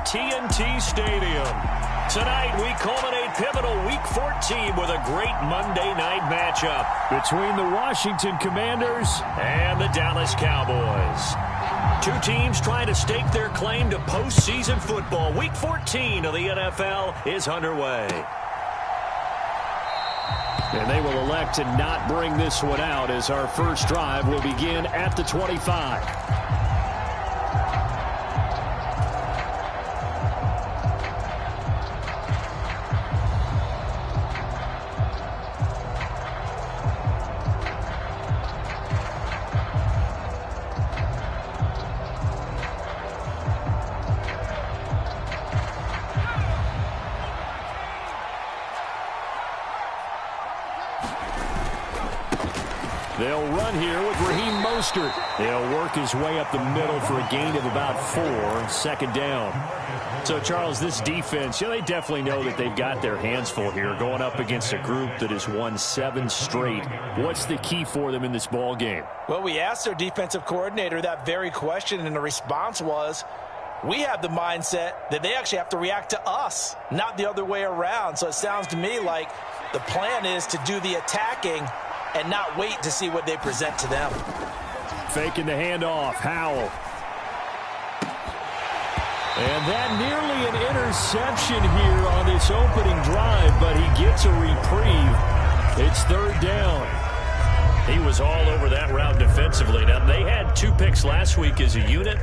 TNT Stadium. Tonight, we culminate pivotal Week 14 with a great Monday night matchup between the Washington Commanders and the Dallas Cowboys. Two teams trying to stake their claim to postseason football. Week 14 of the NFL is underway. And they will elect to not bring this one out as our first drive will begin at the 25. They'll run here with Raheem Mostert. They'll work his way up the middle for a gain of about 4, second down. So, Charles, this defense, they definitely know that they've got their hands full here going up against a group that has won 7 straight. What's the key for them in this ball game? Well, we asked their defensive coordinator that very question, and the response was, we have the mindset that they actually have to react to us, not the other way around. So it sounds to me like the plan is to do the attacking and not wait to see what they present to them. Faking the handoff, Howell. And that nearly an interception here on this opening drive, but he gets a reprieve. It's third down. He was all over that route defensively. Now, they had 2 picks last week as a unit.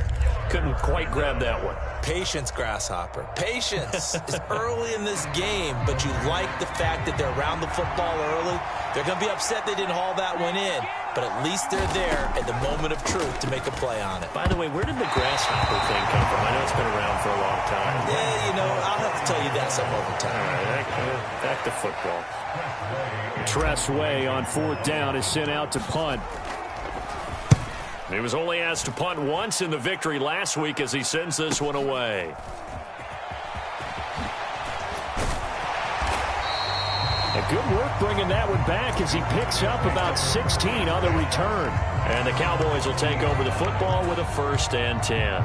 Couldn't quite grab that one. Patience, Grasshopper. Patience is early in this game, but you like the fact that they're around the football early. They're going to be upset they didn't haul that one in, but at least they're there at the moment of truth to make a play on it. By the way, where did the Grasshopper thing come from? I know it's been around for a long time. Yeah, I'll have to tell you that some other time. All right, back to football. Tress Way on 4th down is sent out to punt. He was only asked to punt once in the victory last week as he sends this one away. A good work bringing that one back as he picks up about 16 on the return. And the Cowboys will take over the football with a 1st and 10.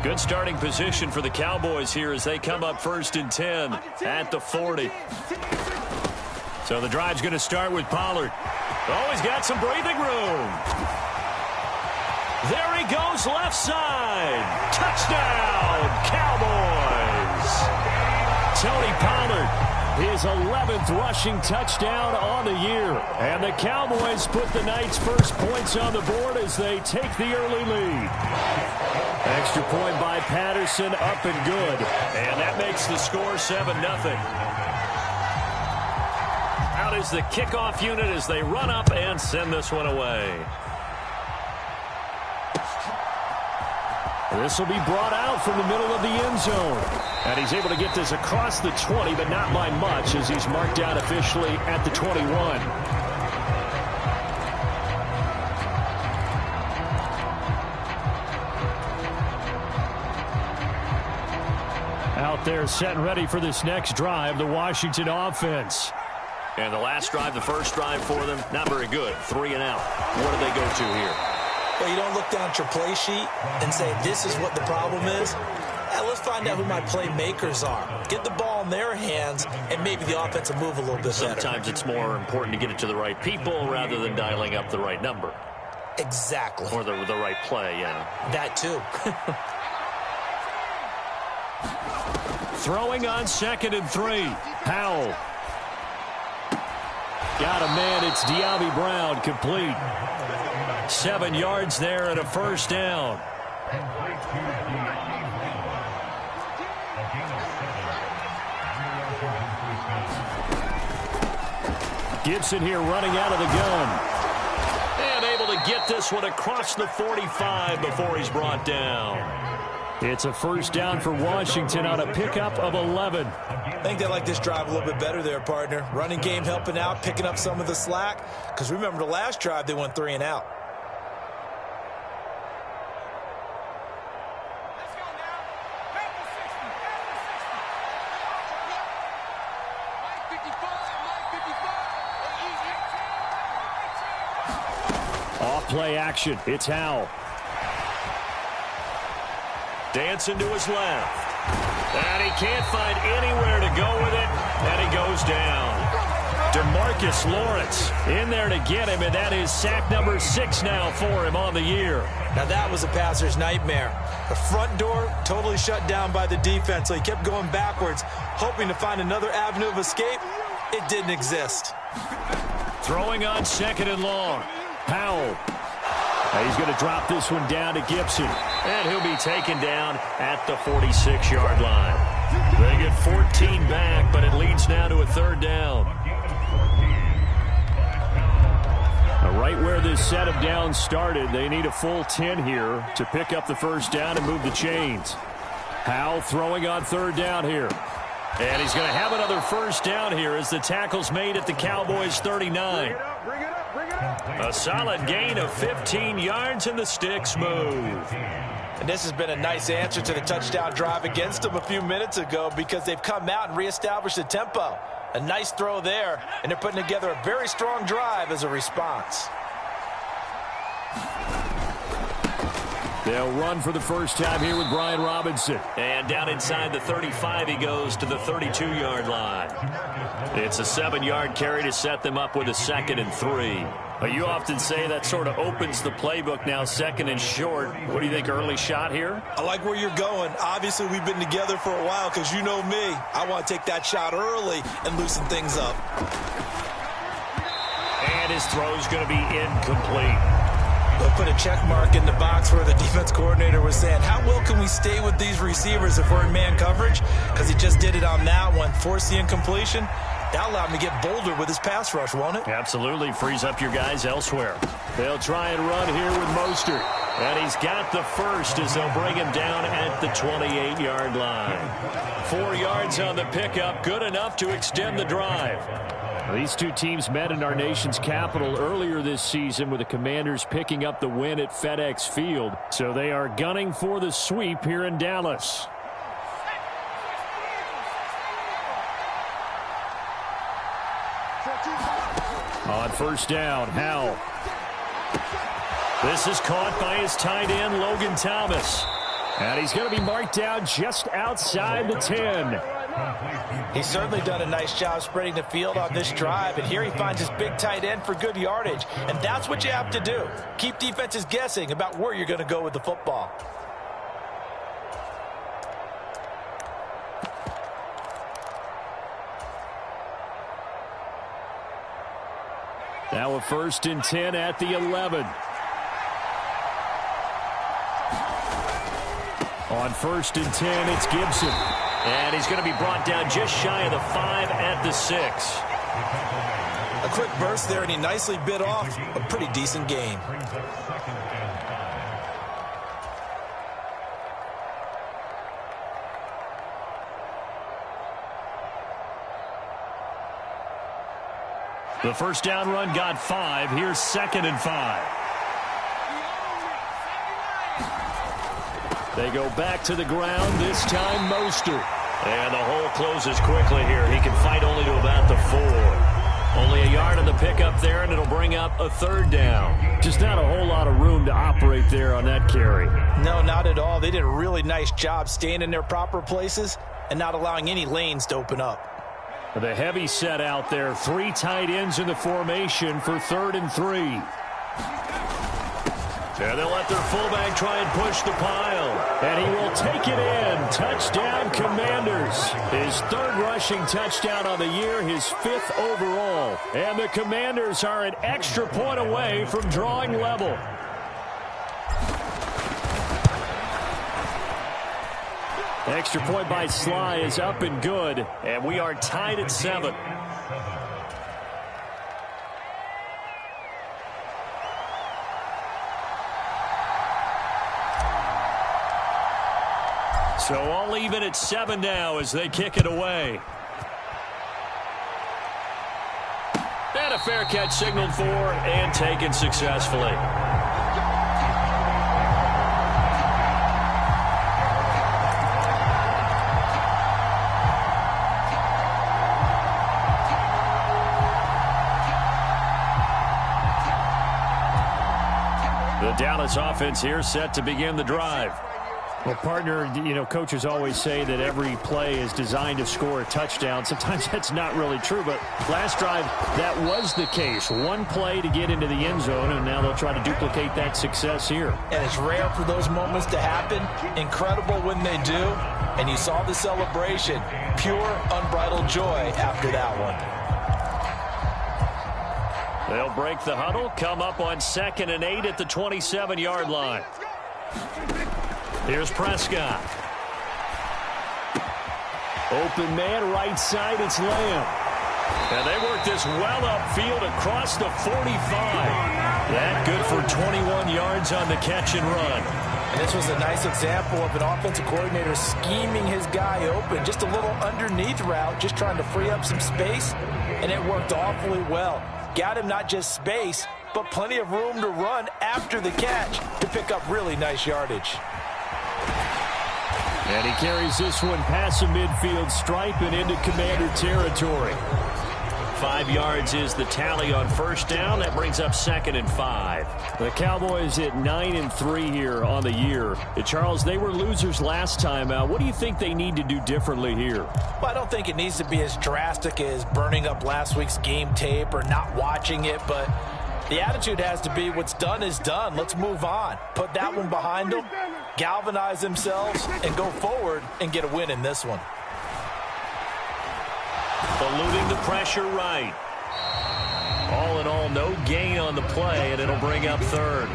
Good starting position for the Cowboys here as they come up 1st and 10 at the 40. So the drive's going to start with Pollard. Oh, he's got some breathing room. There he goes, left side. Touchdown, Cowboys. Tony Pollard, his 11th rushing touchdown on the year. And the Cowboys put the night's first points on the board as they take the early lead. Extra point by Patterson, up and good. And that makes the score 7-0. Out is the kickoff unit as they run up and send this one away. This will be brought out from the middle of the end zone. And he's able to get this across the 20, but not by much as he's marked down officially at the 21. Out there set and ready for this next drive, the Washington offense. And the last drive, the first drive for them, not very good. 3 and out. What do they go to here? Well, you don't look down at your play sheet and say, this is what the problem is. Let's find out who my playmakers are. Get the ball in their hands, and maybe the offense will move a little bit better. Sometimes it's more important to get it to the right people rather than dialing up the right number. Exactly. Or the right play, yeah. That too. Throwing on 2nd and 3. Howell. Got a man. It's Diaby Brown, complete. 7 yards there and a 1st down. Gibson here running out of the gun. And able to get this one across the 45 before he's brought down. It's a 1st down for Washington on a pickup of 11. I think they like this drive a little bit better there, partner. Running game helping out, picking up some of the slack. Because remember, the last drive, they went 3 and out. play action. It's Howell. Dancing to his left. And he can't find anywhere to go with it, and he goes down. DeMarcus Lawrence in there to get him, and that is sack number 6 now for him on the year. Now that was a passer's nightmare. The front door totally shut down by the defense, so he kept going backwards, hoping to find another avenue of escape. It didn't exist. Throwing on 2nd and long. Howell. He's going to drop this one down to Gibson. And he'll be taken down at the 46-yard line. They get 14 back, but it leads now to a 3rd down. Right where this set of downs started, they need a full 10 here to pick up the 1st down and move the chains. Howell throwing on 3rd down here. And he's going to have another 1st down here as the tackle's made at the Cowboys' 39. A solid gain of 15 yards, and the sticks move. And this has been a nice answer to the touchdown drive against them a few minutes ago, because they've come out and reestablished the tempo. A nice throw there, and they're putting together a very strong drive as a response. They'll run for the first time here with Brian Robinson. And down inside the 35, he goes to the 32-yard line. It's a 7-yard carry to set them up with a 2nd and 3. But you often say that sort of opens the playbook now, 2nd and short. What do you think, early shot here? I like where you're going. Obviously, we've been together for a while, because you know me. I want to take that shot early and loosen things up. And his throw's going to be incomplete. They'll put a check mark in the box where the defense coordinator was saying, how well can we stay with these receivers if we're in man coverage? Because he just did it on that one, forced the incompletion. That allowed him to get bolder with his pass rush, won't it? Absolutely. Frees up your guys elsewhere. They'll try and run here with Mostert. And he's got the 1st as they'll bring him down at the 28-yard line. 4 yards on the pickup, good enough to extend the drive. These two teams met in our nation's capital earlier this season, with the Commanders picking up the win at FedEx Field. So they are gunning for the sweep here in Dallas. On 1st down, Howell. This is caught by his tight end, Logan Thomas. And he's going to be marked down just outside the 10. He's certainly done a nice job spreading the field on this drive, and here he finds his big tight end for good yardage. And that's what you have to do. Keep defenses guessing about where you're going to go with the football. Now a 1st and 10 at the 11. On 1st and 10, it's Gibson. And he's going to be brought down just shy of the 5 at the 6. A quick burst there, and he nicely bit off a pretty decent gain. The 1st down run got 5. Here's 2nd and 5. They go back to the ground, this time Mostert. And the hole closes quickly here. He can fight only to about the 4. Only a yard on the pickup there, and it'll bring up a 3rd down. Just not a whole lot of room to operate there on that carry. No, not at all. They did a really nice job staying in their proper places and not allowing any lanes to open up. The heavy set out there. 3 tight ends in the formation for 3rd and 3. And they'll let their fullback try and push the pile. And he will take it in. Touchdown, Commanders. His 3rd rushing touchdown on the year, his 5th overall. And the Commanders are an extra point away from drawing level. Extra point by Sly is up and good. And we are tied at 7. So all even at 7 now as they kick it away. And a fair catch signaled for and taken successfully. The Dallas offense here set to begin the drive. Well, partner, coaches always say that every play is designed to score a touchdown. Sometimes that's not really true, but last drive, that was the case. One play to get into the end zone, and now they'll try to duplicate that success here. And it's rare for those moments to happen. Incredible when they do. And you saw the celebration. Pure, unbridled joy after that one. They'll break the huddle, come up on 2nd and 8 at the 27-yard line. Here's Prescott. Open man, right side, it's Lamb. And they work this well upfield across the 45. That good for 21 yards on the catch and run. And this was a nice example of an offensive coordinator scheming his guy open. Just a little underneath route, just trying to free up some space. And it worked awfully well. Got him not just space, but plenty of room to run after the catch to pick up really nice yardage. And he carries this one past the midfield stripe and into Commander territory. 5 yards is the tally on first down. That brings up 2nd and 5. The Cowboys at 9-3 here on the year. Charles, they were losers last time out. What do you think they need to do differently here? Well, I don't think it needs to be as drastic as burning up last week's game tape or not watching it, but the attitude has to be what's done is done. Let's move on. Put that one behind them, galvanize themselves, and go forward and get a win in this one. Eluding the pressure right. All in all, no gain on the play, and it'll bring up 3rd.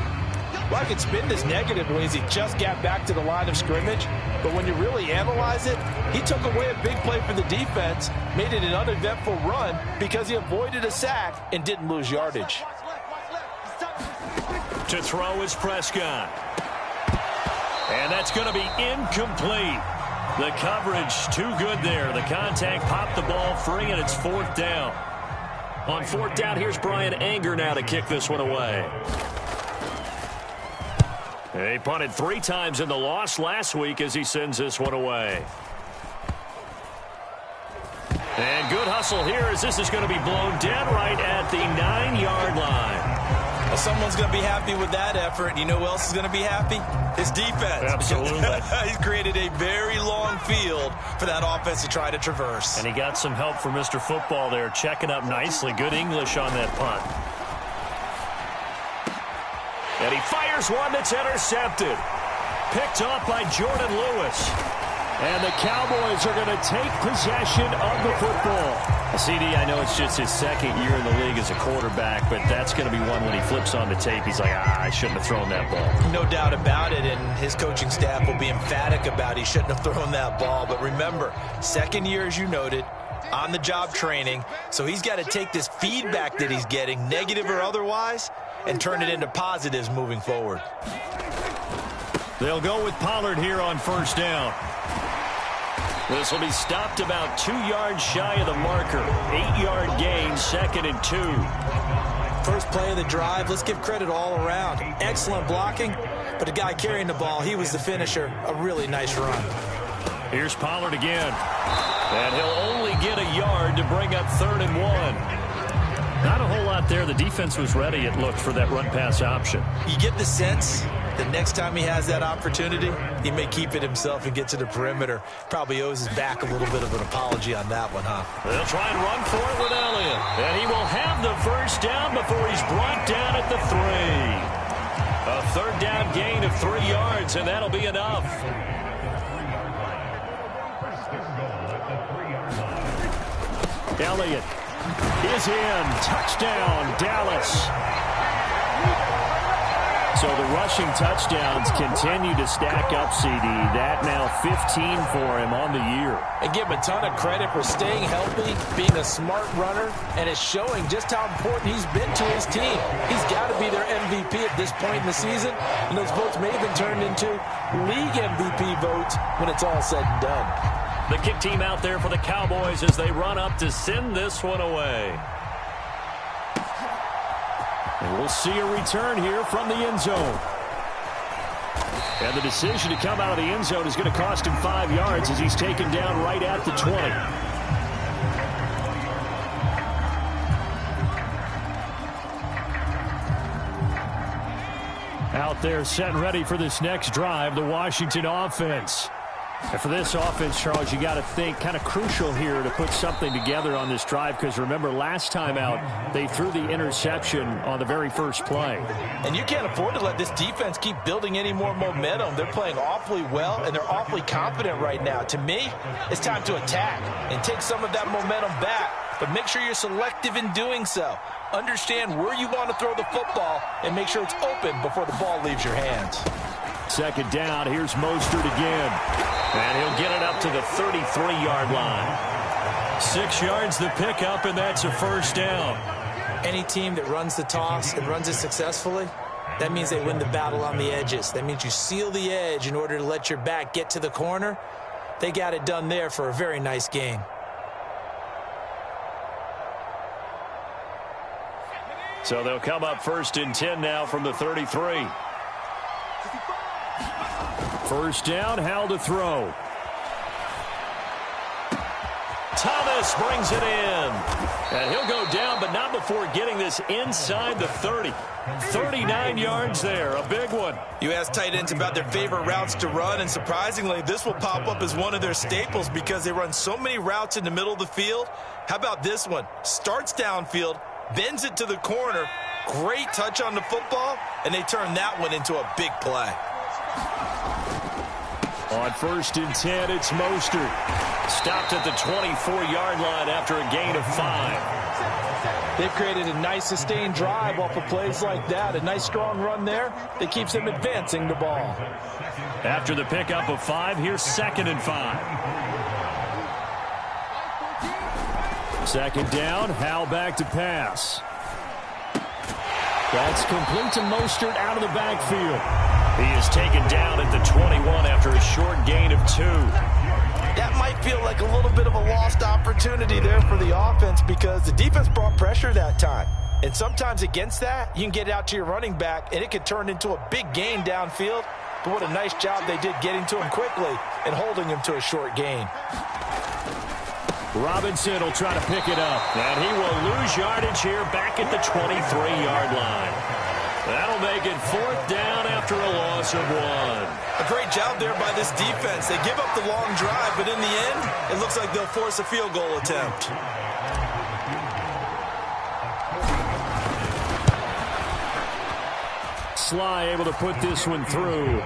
Well, I could spin this negatively as he just got back to the line of scrimmage, but when you really analyze it, he took away a big play for the defense, made it an uneventful run because he avoided a sack and didn't lose yardage. To throw is Prescott. And that's going to be incomplete. The coverage too good there. The contact popped the ball free, and it's 4th down. On 4th down, here's Brian Anger now to kick this one away. He punted 3 times in the loss last week as he sends this one away. And good hustle here as this is going to be blown dead right at the 9-yard line. Well, someone's going to be happy with that effort. You know who else is going to be happy? His defense. Absolutely. He's created a very long field for that offense to try to traverse. And he got some help from Mr. Football there, checking up nicely. Good English on that punt. And he fires one that's intercepted. Picked off by Jordan Lewis. And the Cowboys are going to take possession of the football. CD, I know it's just his 2nd year in the league as a quarterback, but that's going to be one when he flips on the tape. He's like, I shouldn't have thrown that ball. No doubt about it, and his coaching staff will be emphatic about he shouldn't have thrown that ball. But remember, 2nd year, as you noted, on-the-job training, so he's got to take this feedback that he's getting, negative or otherwise, and turn it into positives moving forward. They'll go with Pollard here on first down. This will be stopped about 2 yards shy of the marker. 8-yard gain, 2nd and 2. First play of the drive, let's give credit all around. Excellent blocking, but the guy carrying the ball, he was the finisher. A really nice run. Here's Pollard again. And he'll only get a yard to bring up 3rd and 1. Not a whole lot there. The defense was ready, it looked, for that run-pass option. You get the sense the next time he has that opportunity, he may keep it himself and get to the perimeter. Probably owes his back a little bit of an apology on that one, huh? They'll try and run for it with Elliott. And he will have the first down before he's brought down at the 3. A 3rd down gain of 3 yards, and that'll be enough. Elliott is in. Touchdown, Dallas. So the rushing touchdowns continue to stack up, CD. That now 15 for him on the year. And give him a ton of credit for staying healthy, being a smart runner, and it's showing just how important he's been to his team. He's got to be their MVP at this point in the season, and those votes may have been turned into league MVP votes when it's all said and done. The kick team out there for the Cowboys as they run up to send this one away. And we'll see a return here from the end zone. And the decision to come out of the end zone is going to cost him 5 yards as he's taken down right at the 20. Out there set and ready for this next drive, the Washington offense. And for this offense, Charles, you got to think kind of crucial here to put something together on this drive, because remember last time out they threw the interception on the very first play. And you can't afford to let this defense keep building any more momentum. They're playing awfully well, and they're awfully confident right now. To me, it's time to attack and take some of that momentum back, but make sure you're selective in doing so. Understand where you want to throw the football and make sure it's open before the ball leaves your hands. Second down, here's Mostert again. And he'll get it up to the 33-yard line. 6 yards the pickup, and that's a first down. Any team that runs the toss and runs it successfully, that means they win the battle on the edges. That means you seal the edge in order to let your back get to the corner. They got it done there for a very nice gain. So they'll come up 1st and 10 now from the 33. First down, Howell to throw. Thomas brings it in. And he'll go down, but not before getting this inside the 30. 39 yards there, a big one. You ask tight ends about their favorite routes to run, and surprisingly, this will pop up as one of their staples because they run so many routes in the middle of the field. How about this one? Starts downfield, bends it to the corner, great touch on the football, and they turn that one into a big play. On 1st and 10, it's Mostert. Stopped at the 24-yard line after a gain of 5. They've created a nice sustained drive off of plays like that. A nice strong run there that keeps them advancing the ball. After the pickup of 5, here's 2nd and 5. Second down, Howell back to pass. That's complete to Mostert out of the backfield. He is taken down at the 21 after a short gain of 2. That might feel like a little bit of a lost opportunity there for the offense because the defense brought pressure that time. And sometimes against that, you can get it out to your running back, and it could turn into a big gain downfield. But what a nice job they did getting to him quickly and holding him to a short gain. Robinson will try to pick it up, and he will lose yardage here back at the 23-yard line. That'll make it 4th down after a loss of 1. A great job there by this defense. They give up the long drive, but in the end, it looks like they'll force a field goal attempt. Sly able to put this one through.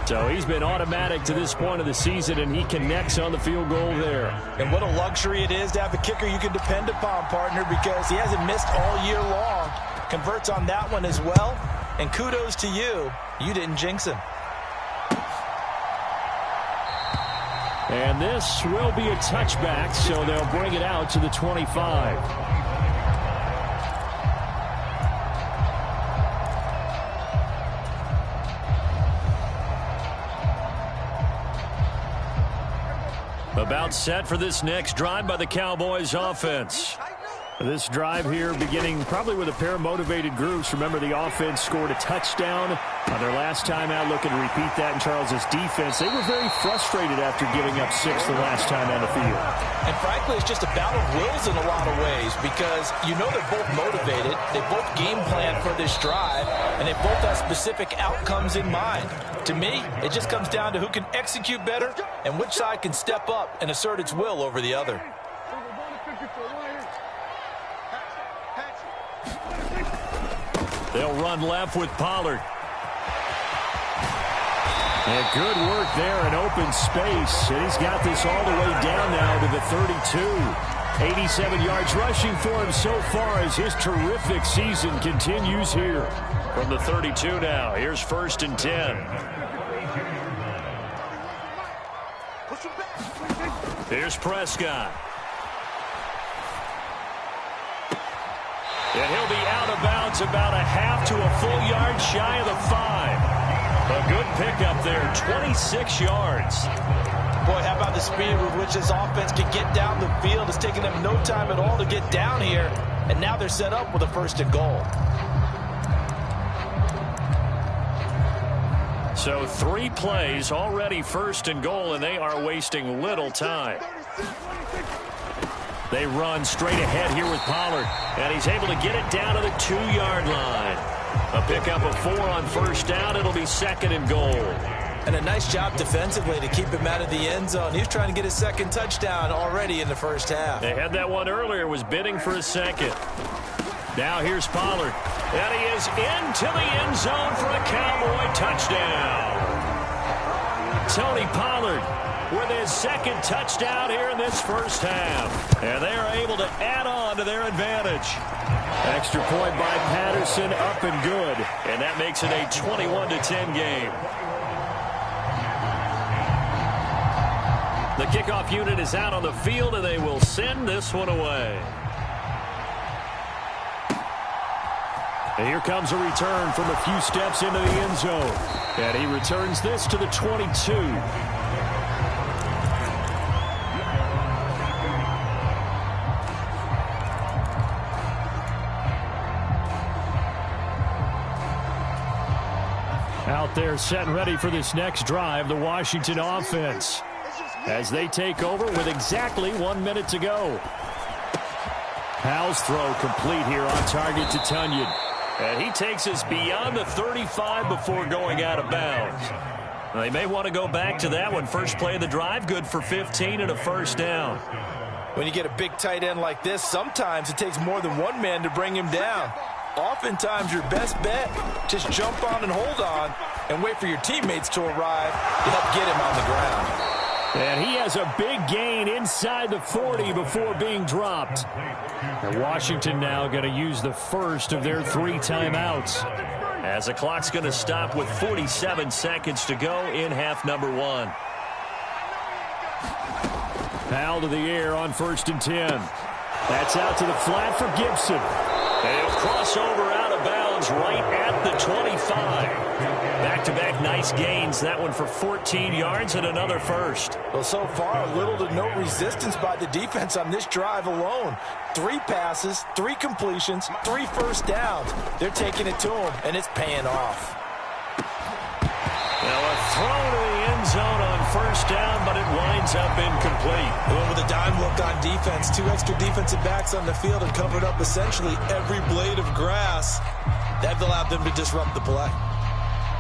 So he's been automatic to this point of the season, and he connects on the field goal there. And what a luxury it is to have a kicker you can depend upon, partner, because he hasn't missed all year long. Converts on that one as well, and kudos to you. You didn't jinx him. And this will be a touchback, so they'll bring it out to the 25. About set for this next drive by the Cowboys offense. This drive here beginning probably with a pair of motivated groups. Remember, the offense scored a touchdown on their last time out. Looking to repeat that in Charles's defense. They were very frustrated after giving up 6 the last time on the field. And frankly, it's just a battle of wills in a lot of ways because you know they're both motivated. They both game plan for this drive, and they both have specific outcomes in mind. To me, it just comes down to who can execute better and which side can step up and assert its will over the other. They'll run left with Pollard. And good work there in open space. And he's got this all the way down now to the 32. 87 yards rushing for him so far as his terrific season continues here. From the 32 now, here's 1st and 10. Here's Prescott. And he'll be out of bounds about a half to a full yard shy of the 5. A good pickup there, 26 yards. Boy, how about the speed with which this offense can get down the field? It's taking them no time at all to get down here, and now they're set up with a 1st and goal. So 3 plays, already 1st and goal, and they are wasting little time. They run straight ahead here with Pollard, and he's able to get it down to the 2-yard line. A pick up a 4 on first down. It'll be 2nd and goal. And a nice job defensively to keep him out of the end zone. He was trying to get his second touchdown already in the first half. They had that one earlier, was bidding for a second. Now here's Pollard. And he is into the end zone for a Cowboy touchdown. Tony Pollard with his second touchdown here in this first half. And they are able to add on to their advantage. Extra point by Patterson, up and good. And that makes it a 21-10 game. The kickoff unit is out on the field, and they will send this one away. And here comes a return from a few steps into the end zone. And he returns this to the 22. Out there set and ready for this next drive, the Washington offense, as they take over with exactly 1 minute to go. Howell's throw complete here on target to Tonyan. And he takes us beyond the 35 before going out of bounds. They may want to go back to that one. First play of the drive, good for 15 and a first down. When you get a big tight end like this, sometimes it takes more than one man to bring him down. Oftentimes your best bet, just jump on and hold on and wait for your teammates to arrive to help get him on the ground. And he has a big gain inside the 40 before being dropped. And Washington now going to use the first of their 3 timeouts, as the clock's going to stop with 47 seconds to go in half number 1. Powell to the air on 1st and 10. That's out to the flat for Gibson. And he'll cross over out of bounds right at the 25. Back-to-back nice gains. That one for 14 yards and another first. Well, so far, little to no resistance by the defense on this drive alone. 3 passes, 3 completions, 3 first downs. They're taking it to him, and it's paying off. Now a throw to the end zone on first down, but it winds up incomplete. Well, with a dime look on defense, 2 extra defensive backs on the field and covered up essentially every blade of grass. That allowed them to disrupt the play.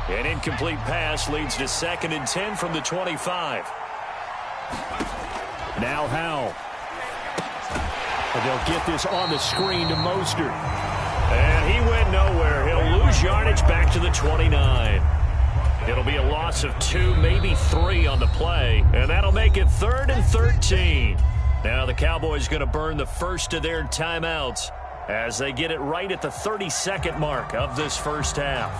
An incomplete pass leads to 2nd and 10 from the 25. Now Howell. And they'll get this on the screen to Mostert. And he went nowhere. He'll lose yardage back to the 29. It'll be a loss of 2, maybe 3 on the play. And that'll make it 3rd and 13. Now the Cowboys going to burn the first of their timeouts as they get it right at the 32nd mark of this first half.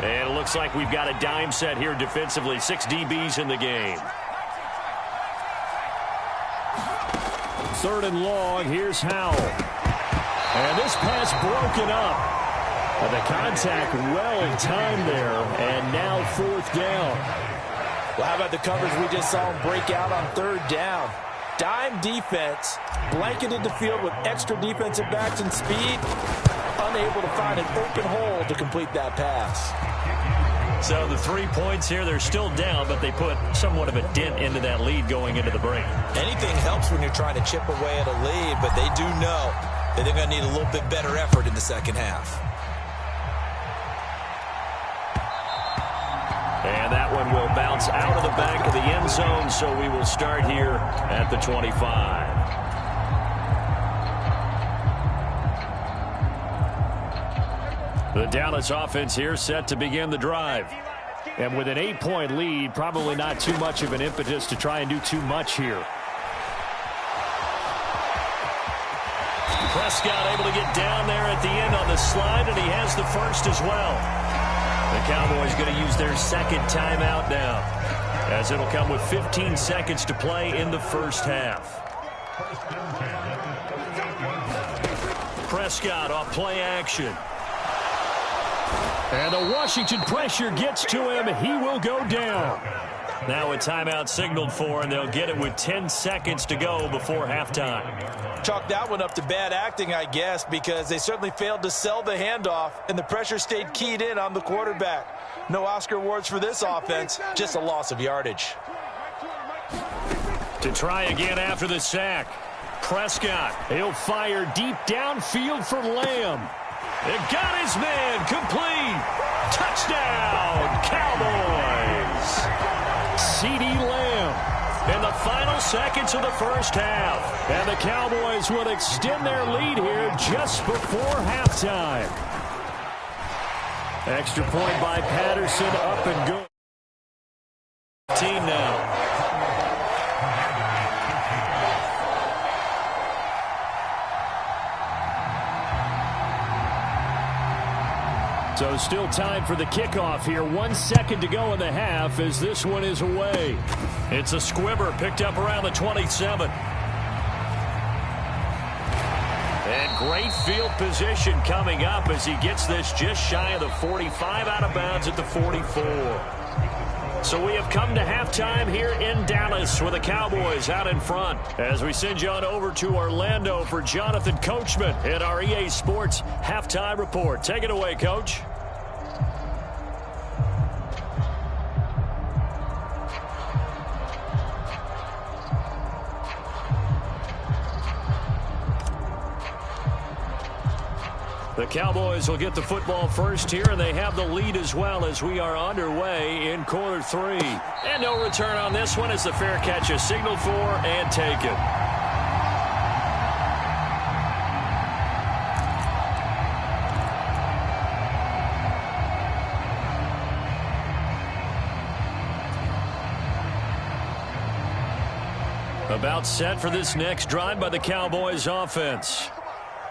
And it looks like we've got a dime set here defensively. 6 DBs in the game. 3rd and long. Here's Howell. And this pass broken up. And the contact well in time there. And now 4th down. Well, how about the coverage we just saw him break out on 3rd down? Dime defense, blanketed the field with extra defensive backs and speed. Unable to find an open hole to complete that pass. So the 3 points here, they're still down, but they put somewhat of a dent into that lead going into the break. Anything helps when you're trying to chip away at a lead, but they do know that they're going to need a little bit better effort in the second half. And that one will bounce out of the back of the end zone, so we will start here at the 25. The Dallas offense here set to begin the drive. And with an 8-point lead, probably not too much of an impetus to try and do too much here. Prescott able to get down there at the end on the slide, and he has the first as well. The Cowboys going to use their 2nd timeout now, as it'll come with 15 seconds to play in the first half. Prescott off play action. And the Washington pressure gets to him. He will go down. Now a timeout signaled for, and they'll get it with 10 seconds to go before halftime. Chalk that one up to bad acting, I guess, because they certainly failed to sell the handoff, and the pressure stayed keyed in on the quarterback. No Oscar awards for this offense, just a loss of yardage. To try again after the sack. Prescott. He'll fire deep downfield for Lamb. It got his man complete. Touchdown, Cowboys. CeeDee Lamb in the final seconds of the first half. And the Cowboys will extend their lead here just before halftime. Extra point by Patterson, up and good. Team now. So still time for the kickoff here. 1 second to go in the half as this one is away. It's a squibber picked up around the 27. And great field position coming up as he gets this just shy of the 45, out of bounds at the 44. So we have come to halftime here in Dallas with the Cowboys out in front. As we send you on over to Orlando for Jonathan Coachman in our EA Sports Halftime Report. Take it away, Coach. The Cowboys will get the football first here, and they have the lead as well as we are underway in quarter 3. And no return on this one as the fair catch is signaled for and taken. About set for this next drive by the Cowboys offense.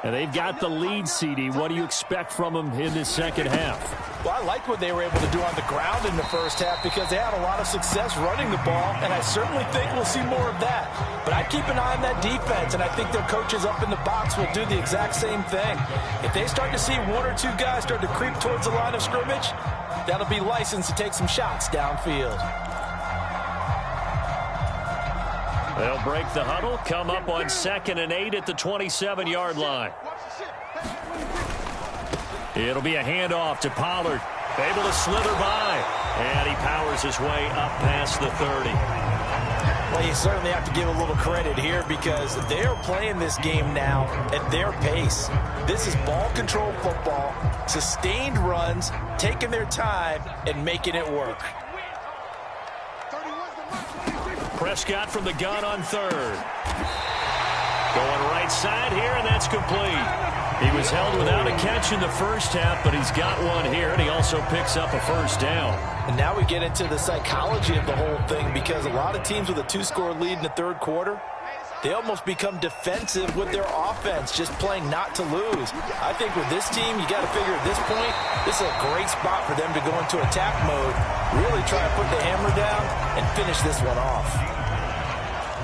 And they've got the lead, CeeDee. What do you expect from them in this second half? Well, I like what they were able to do on the ground in the first half because they had a lot of success running the ball, and I certainly think we'll see more of that. But I keep an eye on that defense, and I think their coaches up in the box will do the exact same thing. If they start to see one or two guys start to creep towards the line of scrimmage, that'll be licensed to take some shots downfield. They'll break the huddle, come up on 2nd and 8 at the 27-yard line. It'll be a handoff to Pollard. Able to slither by. And he powers his way up past the 30. Well, you certainly have to give a little credit here because they are playing this game now at their pace. This is ball control football, sustained runs, taking their time, and making it work. Prescott from the gun on 3rd. Going right side here, and that's complete. He was held without a catch in the first half, but he's got one here, and he also picks up a first down. And now we get into the psychology of the whole thing because a lot of teams with a 2-score lead in the third quarter, they almost become defensive with their offense, just playing not to lose. I think with this team, you got to figure at this point, this is a great spot for them to go into attack mode, really try to put the hammer down and finish this one off.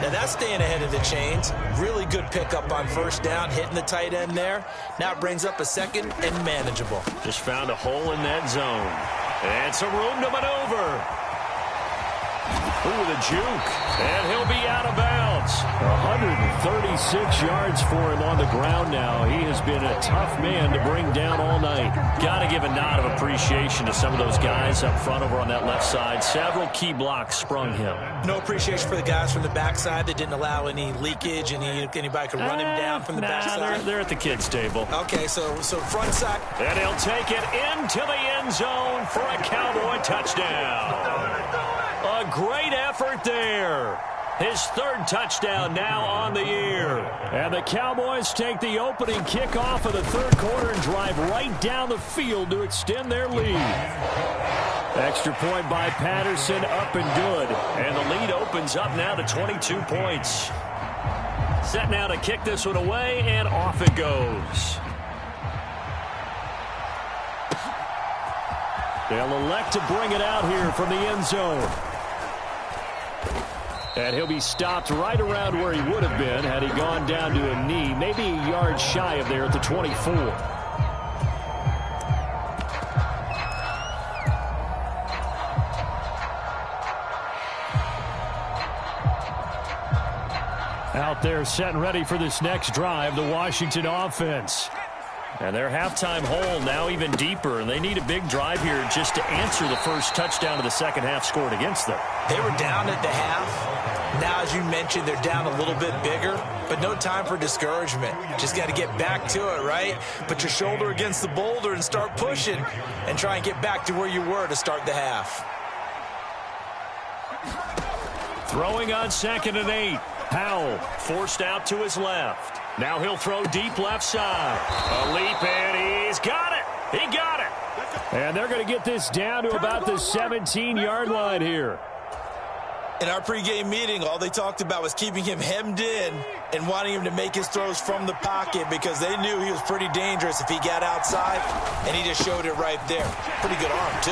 Now that's staying ahead of the chains. Really good pickup on first down, hitting the tight end there. Now it brings up a second and manageable. Just found a hole in that zone. And some room to maneuver. Ooh, the juke. And he'll be out of bounds. 136 yards for him on the ground now. He has been a tough man to bring down all night. Got to give a nod of appreciation to some of those guys up front over on that left side. Several key blocks sprung him. No appreciation for the guys from the backside that didn't allow any leakage and anybody could run him down from the backside. They're at the kids' table. Okay, so front side. And he'll take it into the end zone for a Cowboy touchdown. A great effort there. His 3rd touchdown now on the year. And the Cowboys take the opening kickoff of the 3rd quarter and drive right down the field to extend their lead. Extra point by Patterson, up and good. And the lead opens up now to 22 points. Set now to kick this one away, and off it goes. They'll elect to bring it out here from the end zone. And he'll be stopped right around where he would have been had he gone down to a knee, maybe a yard shy of there at the 24. Out there set and ready for this next drive, the Washington offense. And their halftime hole now even deeper, and they need a big drive here just to answer the first touchdown of the second half scored against them. They were down at the half. Now, as you mentioned, they're down a little bit bigger, but no time for discouragement. Just got to get back to it, right? Put your shoulder against the boulder and start pushing and try and get back to where you were to start the half. Throwing on 2nd and 8. Powell forced out to his left. Now he'll throw deep left side. A leap, and he's got it. He got it. And they're going to get this down to about the 17-yard line here. In our pregame meeting, all they talked about was keeping him hemmed in and wanting him to make his throws from the pocket because they knew he was pretty dangerous if he got outside, and he just showed it right there. Pretty good arm, too.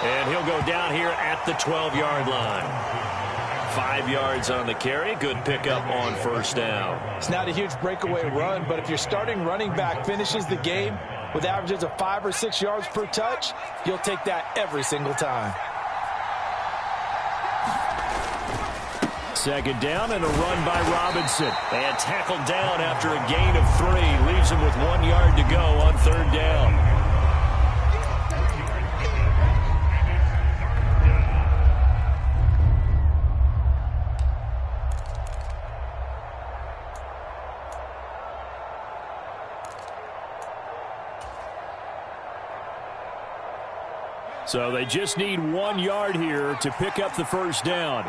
And he'll go down here at the 12-yard line. 5 yards on the carry. Good pickup on first down. It's not a huge breakaway run, but if your starting running back finishes the game with averages of 5 or 6 yards per touch, you'll take that every single time. 2nd down and a run by Robinson. And tackled down after a gain of 3. Leaves him with 1 yard to go on 3rd down. So they just need 1 yard here to pick up the first down.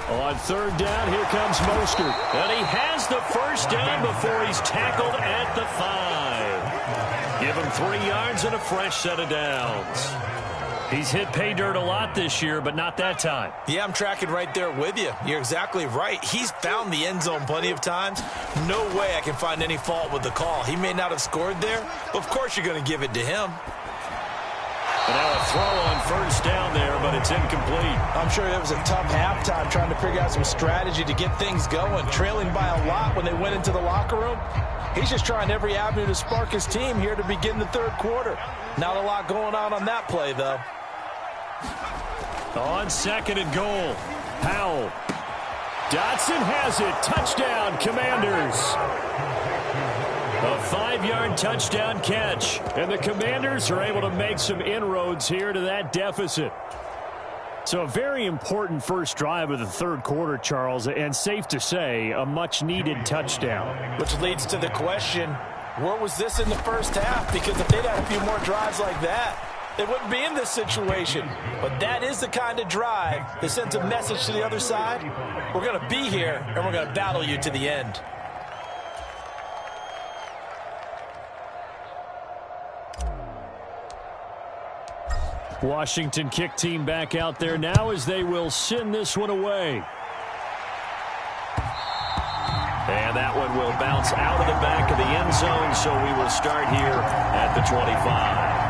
On 3rd down, here comes Mostert. And he has the first down before he's tackled at the 5. Give him 3 yards and a fresh set of downs. He's hit pay dirt a lot this year, but not that time. Yeah, I'm tracking right there with you. You're exactly right. He's found the end zone plenty of times. No way I can find any fault with the call. He may not have scored there, but of course you're going to give it to him. And now a throw on first down there, but it's incomplete. I'm sure it was a tough halftime trying to figure out some strategy to get things going. Trailing by a lot when they went into the locker room. He's just trying every avenue to spark his team here to begin the 3rd quarter. Not a lot going on that play, though. On 2nd and goal, Powell. Dotson has it. Touchdown, Commanders. A 5-yard touchdown catch. And the Commanders are able to make some inroads here to that deficit. So a very important first drive of the 3rd quarter, Charles, and safe to say, a much-needed touchdown. Which leads to the question, where was this in the first half? Because if they'd had a few more drives like that, they wouldn't be in this situation. But that is the kind of drive that sends a message to the other side. We're going to be here, and we're going to battle you to the end. Washington kick team back out there now as they will send this one away. And that one will bounce out of the back of the end zone, so we will start here at the 25.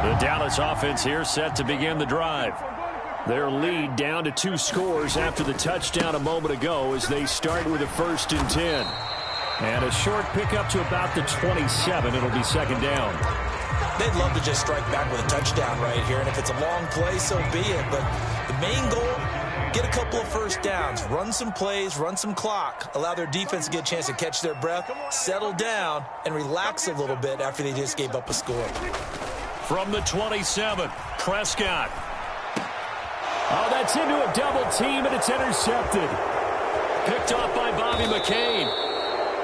The Dallas offense here set to begin the drive. Their lead down to 2 scores after the touchdown a moment ago as they start with a 1st and 10. And a short pickup to about the 27. It'll be 2nd down. They'd love to just strike back with a touchdown right here, and if it's a long play, so be it. But the main goal, get a couple of first downs, run some plays, run some clock, allow their defense to get a chance to catch their breath, settle down, and relax a little bit after they just gave up a score. From the 27, Prescott. Oh, that's into a double team, and it's intercepted. Picked off by Bobby McCain.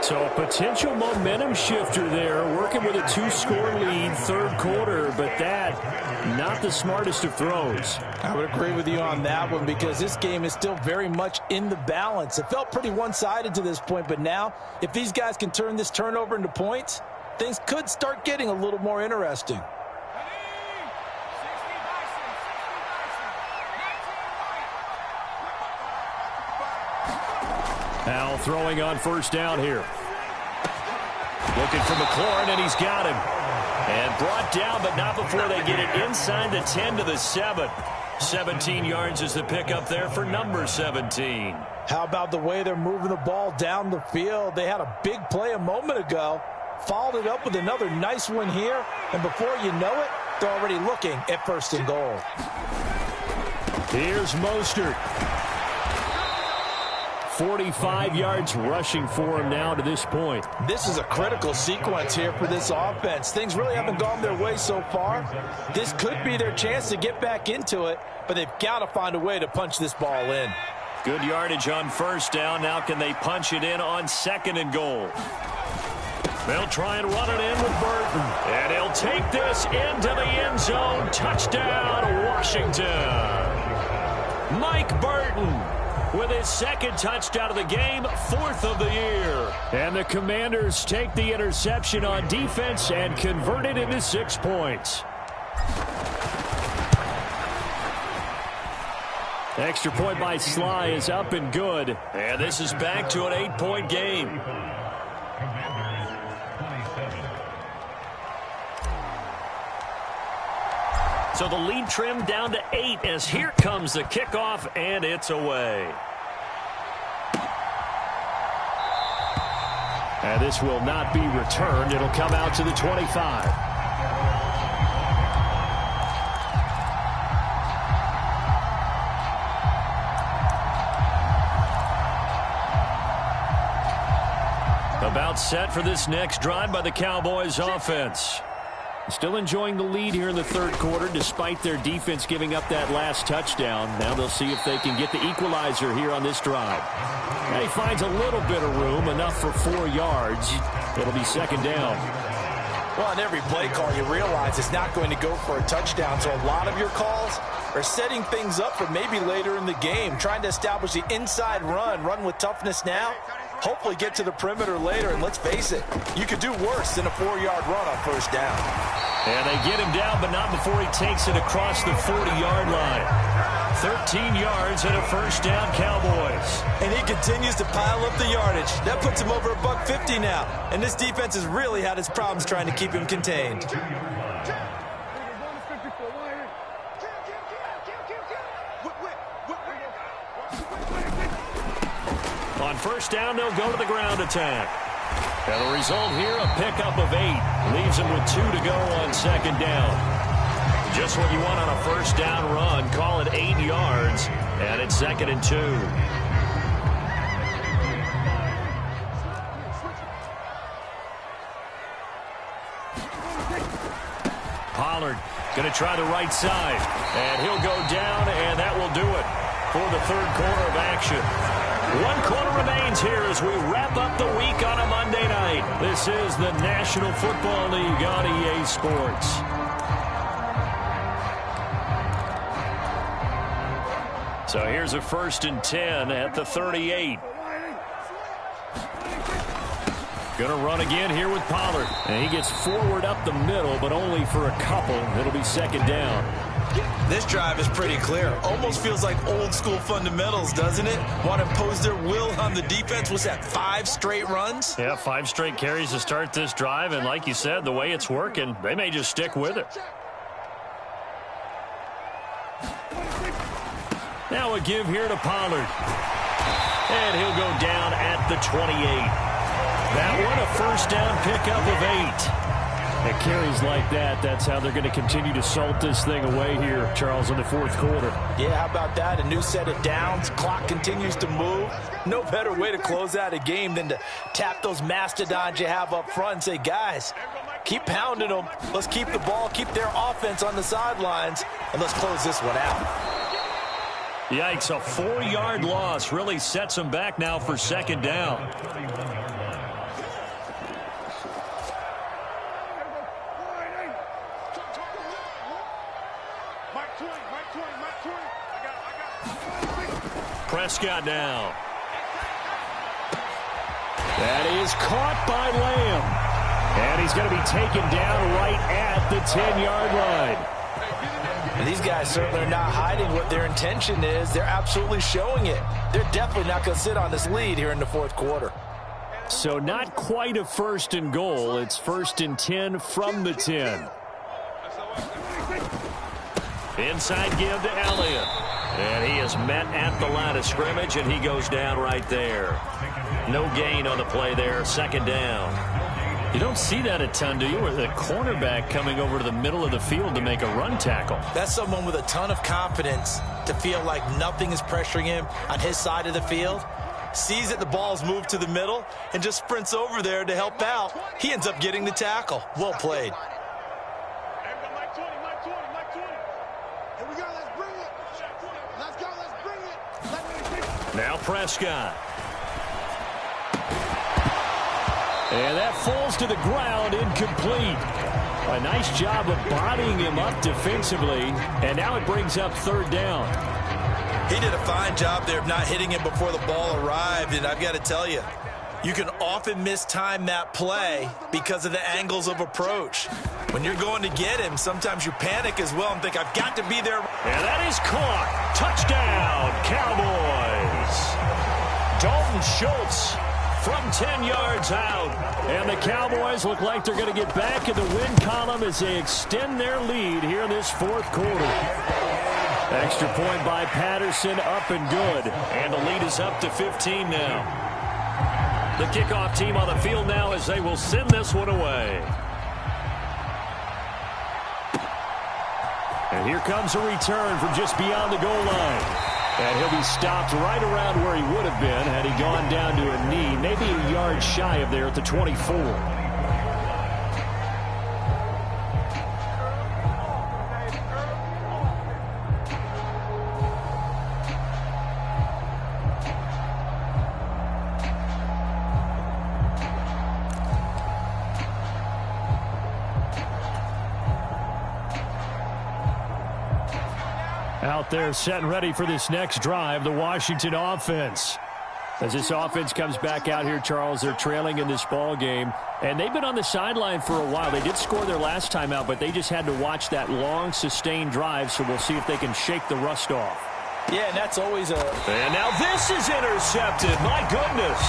So a potential momentum shifter there, working with a 2-score lead, 3rd quarter, but that, not the smartest of throws. I would agree with you on that one because this game is still very much in the balance. It felt pretty one-sided to this point, but now, if these guys can turn this turnover into points, things could start getting a little more interesting. Powell throwing on first down here. Looking for McLaurin, and he's got him. And brought down, but not before they get it inside the 10 to the 7. 17 yards is the pickup there for number 17. How about the way they're moving the ball down the field? They had a big play a moment ago, followed it up with another nice one here, and before you know it, they're already looking at 1st and goal. Here's Mostert. 45 yards rushing for him now to this point. This is a critical sequence here for this offense. Things really haven't gone their way so far. This could be their chance to get back into it, but they've got to find a way to punch this ball in. Good yardage on first down. Now can they punch it in on 2nd and goal? They'll try and run it in with Burton. And he'll take this into the end zone. Touchdown, Washington. Mike Burton with his 2nd touchdown of the game, 4th of the year. And the Commanders take the interception on defense and convert it into 6 points. Extra point by Sly is up and good. And this is back to an 8-point game. So the lead trimmed down to 8 as here comes the kickoff, and it's away. And this will not be returned. It'll come out to the 25. About set for this next drive by the Cowboys offense. Still enjoying the lead here in the 3rd quarter despite their defense giving up that last touchdown. Now they'll see if they can get the equalizer here on this drive. And he finds a little bit of room, enough for 4 yards. It'll be 2nd down. Well, on every play call, you realize it's not going to go for a touchdown. So a lot of your calls are setting things up for maybe later in the game, trying to establish the inside run with toughness now. Hopefully get to the perimeter later, and let's face it, you could do worse than a 4-yard run on first down. And they get him down, but not before he takes it across the 40-yard line. 13 yards and a first down, Cowboys. And he continues to pile up the yardage. That puts him over $150 now. And this defense has really had its problems trying to keep him contained. On first down, they'll go to the ground attack. And the result here, a pickup of 8. Leaves them with 2 to go on 2nd down. Just what you want on a first down run. Call it 8 yards. And it's 2nd and 2. Pollard going to try the right side. And he'll go down, and that will do it for the 3rd quarter of action. 1 quarter remains here as we wrap up the week on a Monday night. This is the National Football League on EA Sports. So here's a 1st and 10 at the 38. Going to run again here with Pollard. And he gets forward up the middle, but only for a couple. It'll be 2nd down. This drive is pretty clear. Almost feels like old school fundamentals, doesn't it? Want to impose their will on the defense. Was that 5 straight runs? Yeah, 5 straight carries to start this drive. And like you said, the way it's working, they may just stick with it. Now a give here to Pollard. And he'll go down at the 28. That one a first down pickup of 8. It carries like that. That's how they're going to continue to salt this thing away here, Charles, in the 4th quarter. Yeah, how about that? A new set of downs. Clock continues to move. No better way to close out a game than to tap those mastodons you have up front and say, guys, keep pounding them. Let's keep the ball, keep their offense on the sidelines, and let's close this one out. Yikes, a 4-yard loss really sets them back now for 2nd down. Prescott now. That is caught by Lamb. And he's going to be taken down right at the 10-yard line. And these guys certainly are not hiding what their intention is. They're absolutely showing it. They're definitely not going to sit on this lead here in the 4th quarter. So not quite a 1st and goal. It's 1st and 10 from the 10. Inside give to Elliott. And he is met at the line of scrimmage, and he goes down right there. No gain on the play there, 2nd down. You don't see that a ton, do you? Or the cornerback coming over to the middle of the field to make a run tackle. That's someone with a ton of confidence to feel like nothing is pressuring him on his side of the field. Sees that the ball's moved to the middle and just sprints over there to help out. He ends up getting the tackle. Well played. Now Prescott. And that falls to the ground, incomplete. A nice job of bodying him up defensively, and now it brings up third down. He did a fine job there of not hitting him before the ball arrived, and I've got to tell you, you can often mistime that play because of the angles of approach. When you're going to get him, sometimes you panic as well and think, I've got to be there. And that is caught. Touchdown, Cowboys. Dalton Schultz from 10 yards out. And the Cowboys look like they're going to get back in the win column as they extend their lead here in this fourth quarter. Extra point by Patterson, up and good. And the lead is up to 15 now. The kickoff team on the field now as they will send this one away. And here comes a return from just beyond the goal line. And he'll be stopped right around where he would have been had he gone down to a knee, maybe a yard shy of there at the 24. Out there set and ready for this next drive, the Washington offense. As this offense comes back out here, Charles, they're trailing in this ball game, and they've been on the sideline for a while. They did score their last time out, but they just had to watch that long, sustained drive, so we'll see if they can shake the rust off. Yeah, and that's always a... And now this is intercepted. My goodness.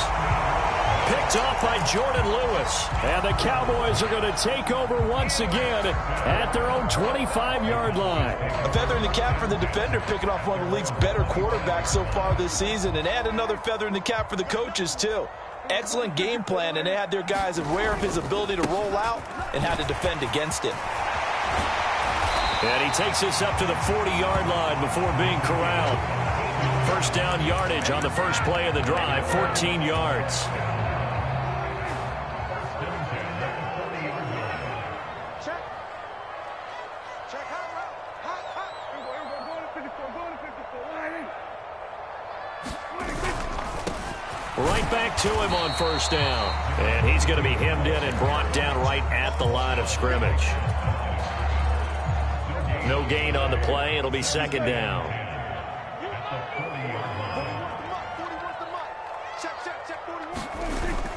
Picked off by Jordan Lewis. And the Cowboys are going to take over once again at their own 25-yard line. A feather in the cap for the defender, picking off one of the league's better quarterbacks so far this season. And add another feather in the cap for the coaches, too. Excellent game plan, and they had their guys aware of his ability to roll out and how to defend against it. And he takes us up to the 40-yard line before being corralled. First down yardage on the first play of the drive, 14 yards. Right back to him on first down. And he's going to be hemmed in and brought down right at the line of scrimmage. No gain on the play. It'll be second down.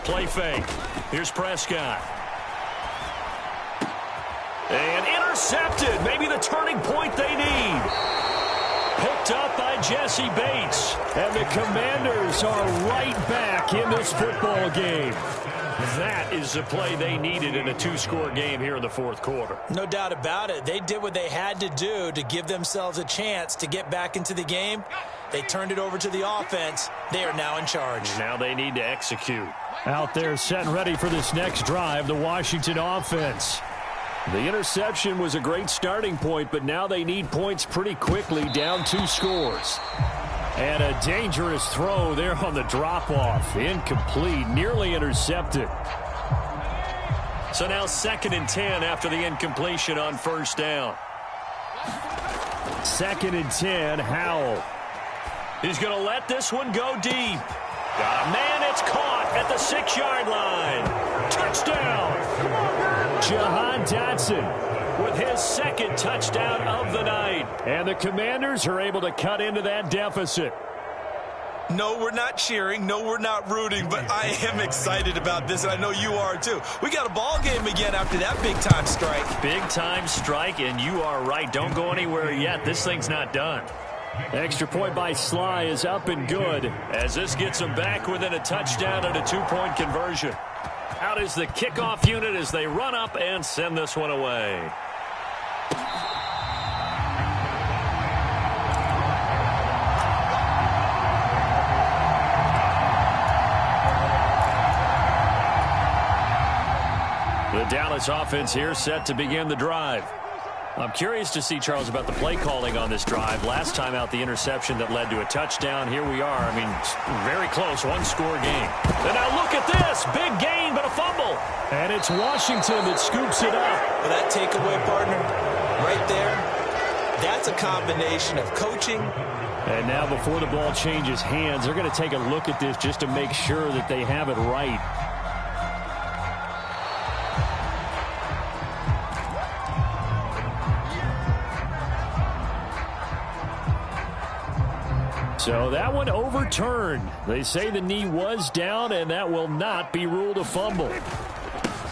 Play fake. Here's Prescott. And intercepted. Maybe the turning point they need. Picked up by Jesse Bates. And the Commanders are right back in this football game. That is the play they needed in a two-score game here in the fourth quarter. No doubt about it. They did what they had to do to give themselves a chance to get back into the game. They turned it over to the offense. They are now in charge. Now they need to execute. Out there set and ready for this next drive, the Washington offense. The interception was a great starting point, but now they need points pretty quickly, down 2 scores. And a dangerous throw there on the drop-off. Incomplete, nearly intercepted. So now 2nd and 10 after the incompletion on first down. 2nd and 10, Howell. He's going to let this one go deep. Man, it's caught at the 6-yard line. Touchdown! Jahan Dotson with his 2nd touchdown of the night. And the Commanders are able to cut into that deficit. No, we're not cheering. No, we're not rooting. But I am excited about this, and I know you are too. We got a ball game again after that big-time strike. Big-time strike, and you are right. Don't go anywhere yet. This thing's not done. Extra point by Sly is up and good as this gets them back within a touchdown and a 2-point conversion. Out is the kickoff unit as they run up and send this one away. Dallas offense here set to begin the drive. I'm curious to see, Charles, about the play calling on this drive. Last time out, the interception that led to a touchdown. Here we are. I mean, very close, one-score game. And now look at this. Big gain, but a fumble. And it's Washington that scoops it up. Well, that takeaway, partner, right there, that's a combination of coaching. And now before the ball changes hands, they're going to take a look at this just to make sure that they have it right. So that one overturned. They say the knee was down, and that will not be ruled a fumble.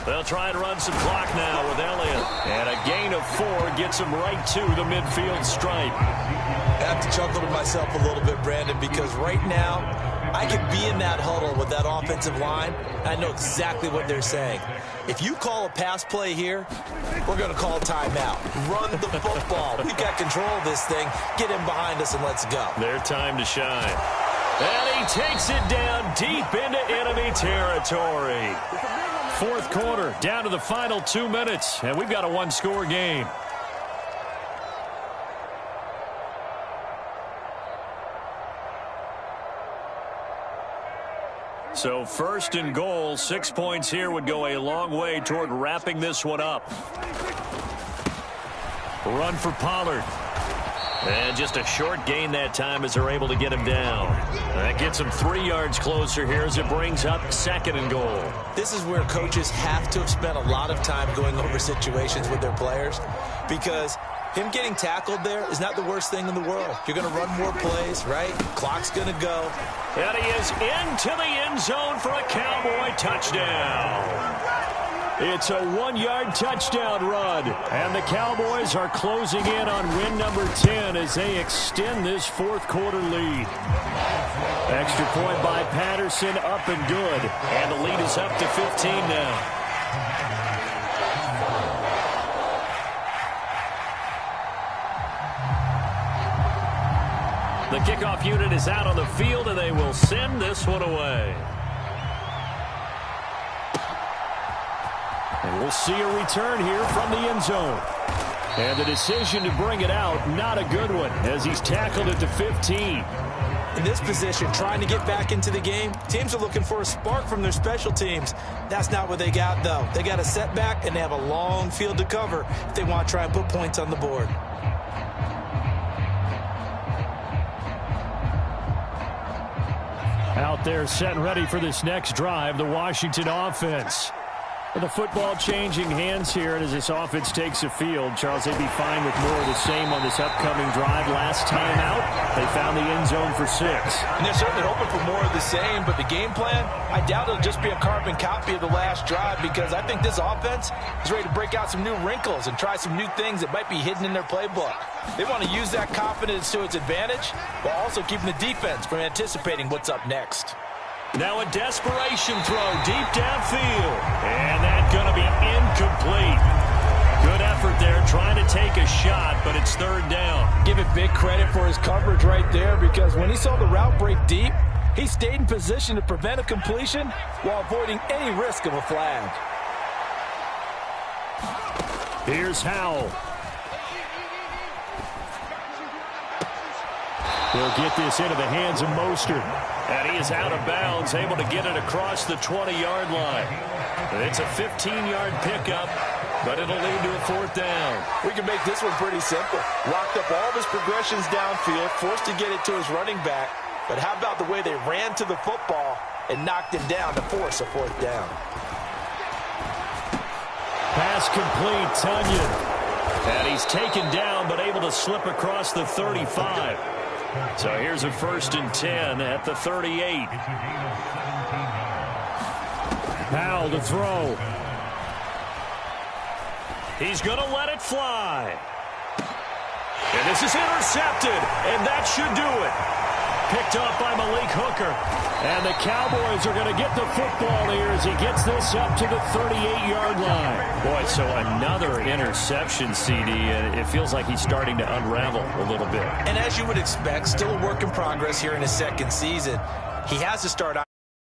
They'll try and run some clock now with Elliott. And a gain of 4 gets him right to the midfield stripe. I have to chuckle to myself a little bit, Brandon, because right now I could be in that huddle with that offensive line. I know exactly what they're saying. If you call a pass play here, we're going to call timeout. Run the football. We've got control of this thing. Get him behind us and let's go. Their time to shine. And he takes it down deep into enemy territory. Fourth quarter, down to the final 2 minutes, and we've got a one-score game. So first and goal, 6 points here would go a long way toward wrapping this one up. Run for Pollard. And just a short gain that time as they're able to get him down. That gets him 3 yards closer here as it brings up second and goal. This is where coaches have to have spent a lot of time going over situations with their players, because him getting tackled there is not the worst thing in the world. You're going to run more plays, right? Clock's going to go. And he is into the end zone for a Cowboy touchdown. It's a 1-yard touchdown run. And the Cowboys are closing in on win number 10 as they extend this fourth quarter lead. Extra point by Patterson, up and good. And the lead is up to 15 now. The kickoff unit is out on the field, and they will send this one away. And we'll see a return here from the end zone. And the decision to bring it out, not a good one, as he's tackled at the 15. In this position, trying to get back into the game, teams are looking for a spark from their special teams. That's not what they got, though. They got a setback, and they have a long field to cover if they want to try and put points on the board. Out there set and ready for this next drive, the Washington offense. With the football changing hands here, and as this offense takes the field, Charles, they'd be fine with more of the same on this upcoming drive. Last time out, they found the end zone for 6. And they're certainly hoping for more of the same, but the game plan, I doubt it'll just be a carbon copy of the last drive, because I think this offense is ready to break out some new wrinkles and try some new things that might be hidden in their playbook. They want to use that confidence to its advantage while also keeping the defense from anticipating what's up next. Now a desperation throw deep downfield. And that's going to be incomplete. Good effort there trying to take a shot, but it's third down. Give it big credit for his coverage right there, because when he saw the route break deep, he stayed in position to prevent a completion while avoiding any risk of a flag. Here's Howell. He'll get this into the hands of Mostert. And he is out of bounds, able to get it across the 20-yard line. It's a 15-yard pickup, but it'll lead to a fourth down. We can make this one pretty simple. Locked up all of his progressions downfield, forced to get it to his running back. But how about the way they ran to the football and knocked him down to force a fourth down? Pass complete, Tonyan. And he's taken down, but able to slip across the 35. So here's a 1st and 10 at the 38. Powell to throw. He's going to let it fly. And this is intercepted, and that should do it. Picked off by Malik Hooker. And the Cowboys are going to get the football here as he gets this up to the 38-yard line. Boy, so another interception, CD, and it feels like he's starting to unravel a little bit. And as you would expect, still a work in progress here in his second season. He has to start out